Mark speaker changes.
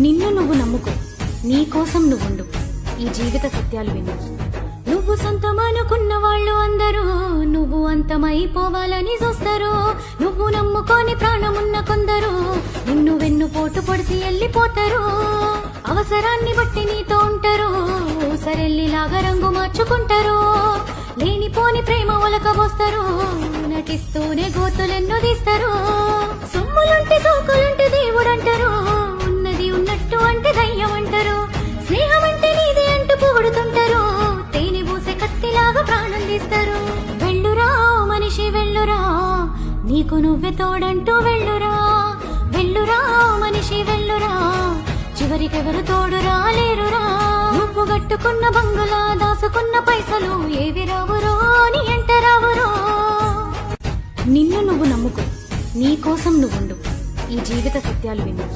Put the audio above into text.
Speaker 1: నిన్ను నువ్వు నమ్ముకో, నీ కోసం నువ్వుండు, ఈ జీవిత సత్యాలు విను. నువ్వు సొంతమనుకున్న వాళ్ళు అందరూ నువ్వు అంతమైపోవాలని చూస్తారు. నువ్వు నమ్ముకొని ప్రాణమున్న కొందరు నిన్ను వెన్నుపోటు పొడిచి వెళ్ళిపోతారు. అవసరాన్ని బట్టి నీతో ఉంటారు, సరెల్లిలాగా రంగు మార్చుకుంటారు. లేనిపోని ప్రేమ ఒలకబోస్తారు, నటిస్తూనే గోతులెన్నో తీస్తారు. సొమ్ములుంటే సోకులుంటే దేవుడంటారు, ఉన్నది ఉన్నట్టు అంటే దయ్యం అంటారు. స్నేహం అంటే నీదే అంటూ పొగుడుతుంటారు, తేనె పూసే కత్తిలాగా ప్రాణం తీస్తారు. వెళ్ళురా మనిషి వెళ్ళురా, నీకు నువ్వే తోడంటూ వెళ్ళురా. వెళ్ళురా మనిషి వెళ్ళురా, చివరికెవరు తోడు రాలేరురా. నువ్వు గట్టుకున్న బంగులా దాసుకున్న పైసలు ఏవి రావురో నీ ఎంట రావురో. నిన్ను నువ్వు నమ్ముకో, నీ కోసం నువ్వుండు, ఈ జీవిత సత్యాలు విను.